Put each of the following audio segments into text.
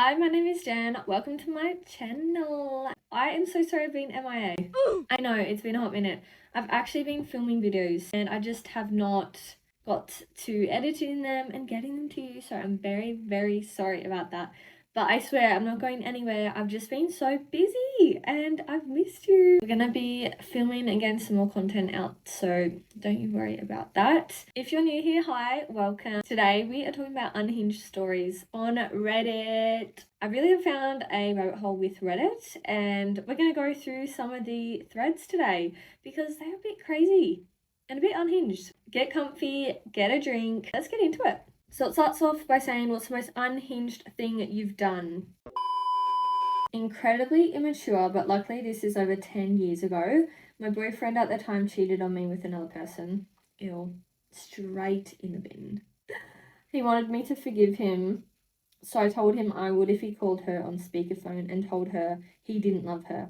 Hi, my name is Jen. Welcome to my channel. I am so sorry I've been MIA. I know, it's been a hot minute. I've actually been filming videos and I just have not got to editing them and getting them to you. So I'm very, very sorry about that. But I swear I'm not going anywhere. I've just been so busy and I've missed you. We're gonna be filming and getting some more content out, so don't you worry about that. If you're new here, hi, welcome. Today we are talking about unhinged stories on Reddit. I really have found a rabbit hole with Reddit and we're gonna go through some of the threads today because they're a bit crazy and a bit unhinged. Get comfy, get a drink, let's get into it. So it starts off by saying, what's the most unhinged thing you've done? Incredibly immature, but luckily this is over 10 years ago. My boyfriend at the time cheated on me with another person. Ew. Straight in the bin. He wanted me to forgive him, so I told him I would if he called her on speakerphone and told her he didn't love her.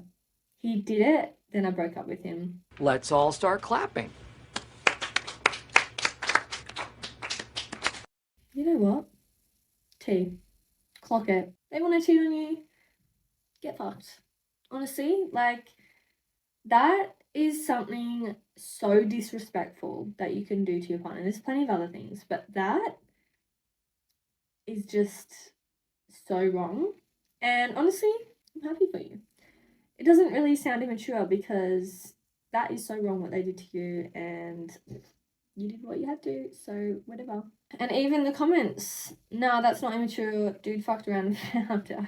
He did it, then I broke up with him. Let's all start clapping. You know what? Clock it. They want to cheat on you? Get fucked. Honestly, like, that is something so disrespectful that you can do to your partner. There's plenty of other things, but that is just so wrong. And honestly, I'm happy for you. It doesn't really sound immature because that is so wrong what they did to you, and you did what you had to, so whatever. And even the comments, no, that's not immature. Dude fucked around and found it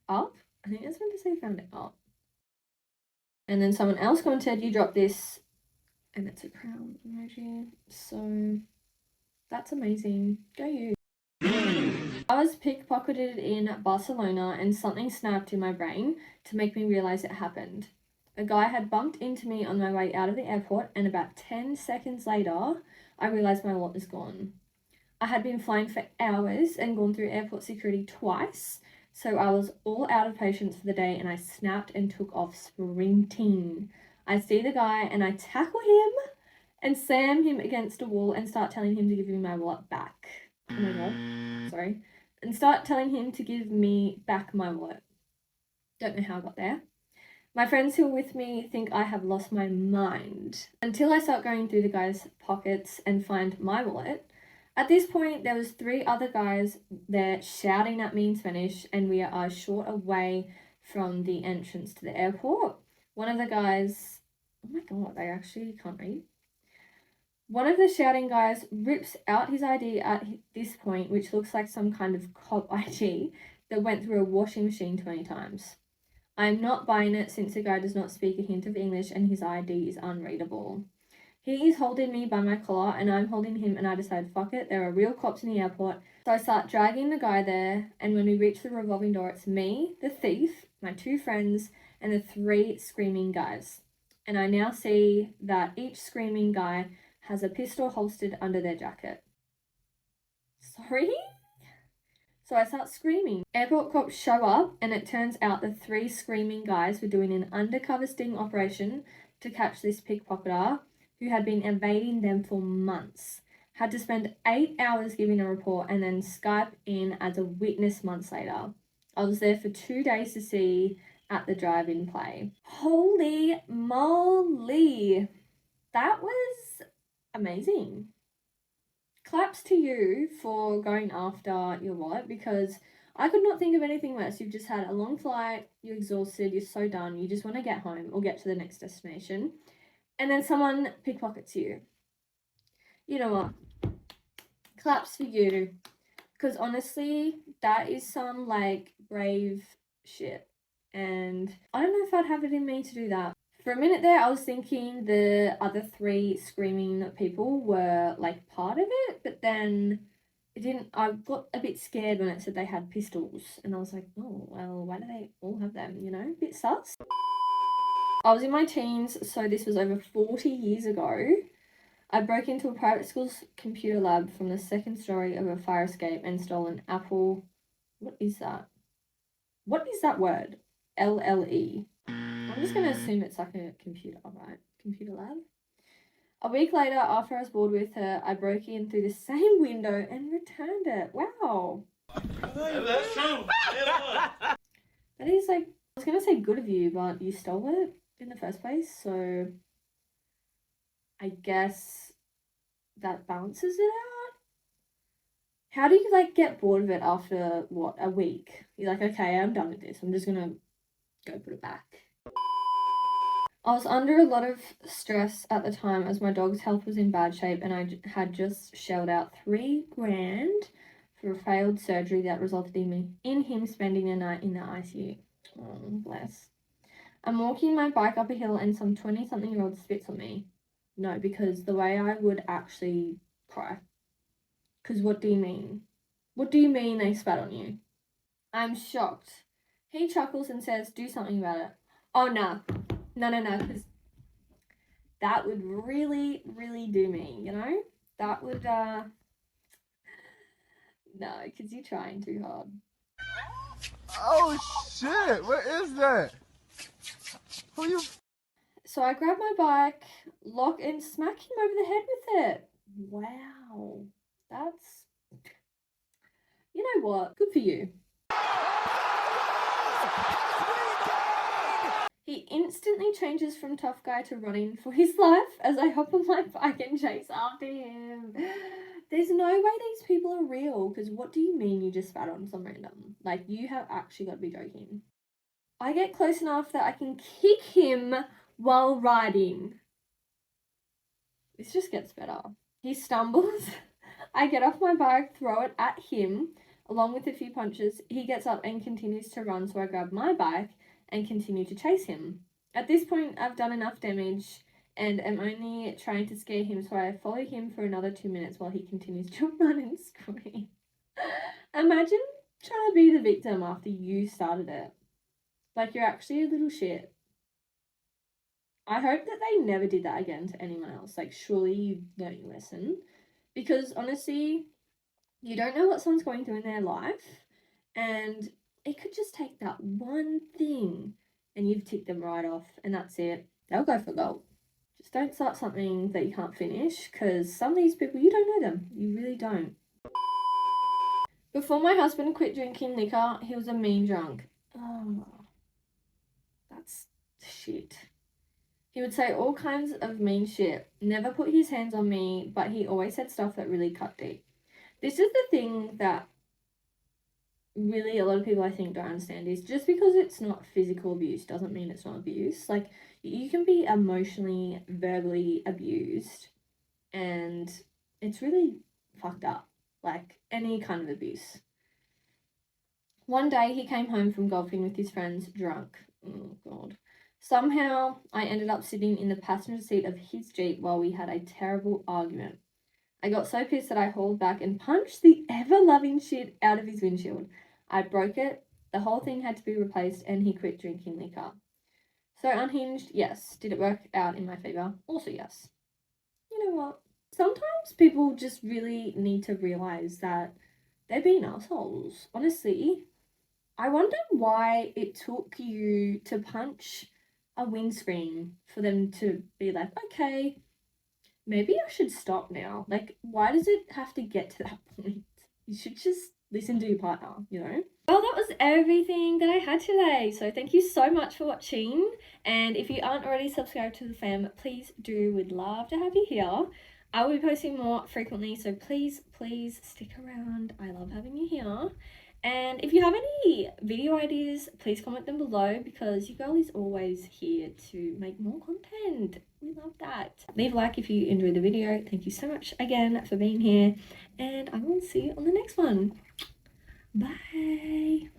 up. I think that's meant to say found it up. And then someone else commented, you dropped this, and it's a crown emoji. So that's amazing. Go you. I was pickpocketed in Barcelona and something snapped in my brain to make me realize it happened. A guy had bumped into me on my way out of the airport, and about 10 seconds later, I realized my wallet was gone. I had been flying for hours and gone through airport security twice, so I was all out of patience for the day and I snapped and took off sprinting. I see the guy and I tackle him and slam him against a wall and start telling him to give me my wallet back. Oh my god, sorry. And start telling him to give me back my wallet. Don't know how I got there. My friends who are with me think I have lost my mind until I start going through the guy's pockets and find my wallet. At this point, there was 3 other guys there shouting at me in Spanish, and we are a short away from the entrance to the airport. One of the guys, oh my god, they actually can't read. One of the shouting guys rips out his ID at this point, which looks like some kind of cop ID that went through a washing machine 20 times. I'm not buying it since the guy does not speak a hint of English and his ID is unreadable. He is holding me by my collar and I'm holding him, and I decide, fuck it, there are real cops in the airport. So I start dragging the guy there, and when we reach the revolving door, it's me, the thief, my 2 friends, and the 3 screaming guys. And I now see that each screaming guy has a pistol holstered under their jacket. Sorry? So I start screaming. Airport cops show up, and it turns out the 3 screaming guys were doing an undercover sting operation to catch this pickpocketer who had been evading them for months. Had to spend 8 hours giving a report and then Skype in as a witness months later. I was there for 2 days to see at the drive-in play. Holy moly. That was amazing. Claps to you for going after your wallet, because I could not think of anything worse. You've just had a long flight, you're exhausted, you're so done, you just want to get home or get to the next destination, and then someone pickpockets you. You know what? Claps for you. Because honestly, that is some like brave shit. And I don't know if I'd have it in me to do that. For a minute there, I was thinking the other 3 screaming people were like part of it, but then it didn't. I got a bit scared when it said they had pistols, and I was like, oh, well, why do they all have them? You know, a bit sus. I was in my teens, so this was over 40 years ago. I broke into a private school's computer lab from the 2nd story of a fire escape and stole an Apple. What is that? What is that word? LLE. I'm just going to assume it's like a computer, right? Computer lab. A week later, after I was bored with her, I broke in through the same window and returned it. Wow. That's true. good of you, but you stole it in the first place, so I guess that balances it out. How do you like get bored of it after what, a week? You're like, okay, I'm done with this. I'm just gonna go put it back. I was under a lot of stress at the time as my dog's health was in bad shape and I had just shelled out $3,000 for a failed surgery that resulted in him spending a night in the ICU. Oh, bless. I'm walking my bike up a hill and some 20-something-year-old spits on me. No, because the way I would actually cry. Because what do you mean? What do you mean they spat on you? I'm shocked. He chuckles and says, do something about it. Oh, no, because that would really, really do me, you know? That would, no, because you're trying too hard. Oh, shit, what is that? Who you? So I grab my bike, lock, and smack him over the head with it. Wow. That's, you know what? Good for you. He instantly changes from tough guy to running for his life as I hop on my bike and chase after him. There's no way these people are real, because what do you mean you just spat on some random? Like, you have actually got to be joking. I get close enough that I can kick him while riding. This just gets better. He stumbles. I get off my bike, throw it at him, along with a few punches. He gets up and continues to run, so I grab my bike and continue to chase him. At this point, I've done enough damage and am only trying to scare him, so I follow him for another 2 minutes while he continues to run and scream. Imagine trying to be the victim after you started it. Like, you're actually a little shit. I hope that they never did that again to anyone else. Like, surely you learned your lesson. Because honestly, you don't know what someone's going through in their life, and it could just take that one thing and you've ticked them right off, and that's it. They'll go for gold. Just don't start something that you can't finish, because some of these people, you don't know them. You really don't. Before my husband quit drinking liquor, he was a mean drunk. Oh, that's shit. He would say all kinds of mean shit. Never put his hands on me, but he always said stuff that really cut deep. This is the thing that really a lot of people I think don't understand, is just because it's not physical abuse doesn't mean it's not abuse. Like, you can be emotionally, verbally abused, and it's really fucked up. Like, any kind of abuse. One day he came home from golfing with his friends drunk. Oh god. Somehow I ended up sitting in the passenger seat of his Jeep while we had a terrible argument. I got so pissed that I hauled back and punched the ever-loving shit out of his windshield. I broke it, the whole thing had to be replaced, and he quit drinking liquor. So unhinged, yes. Did it work out in my favour? Also yes. You know what? Sometimes people just really need to realise that they're being assholes. Honestly, I wonder why it took you to punch a windscreen for them to be like, okay, maybe I should stop now. Like, why does it have to get to that point? You should just listen to your partner, you know? Well, that was everything that I had today. So thank you so much for watching. And if you aren't already subscribed to the fam, please do. We'd love to have you here. I will be posting more frequently, so please stick around. I love having you here. And if you have any video ideas, please comment them below, because your girl is always here to make more content. We love that. Leave a like if you enjoyed the video. Thank you so much again for being here, and I will see you on the next one. Bye.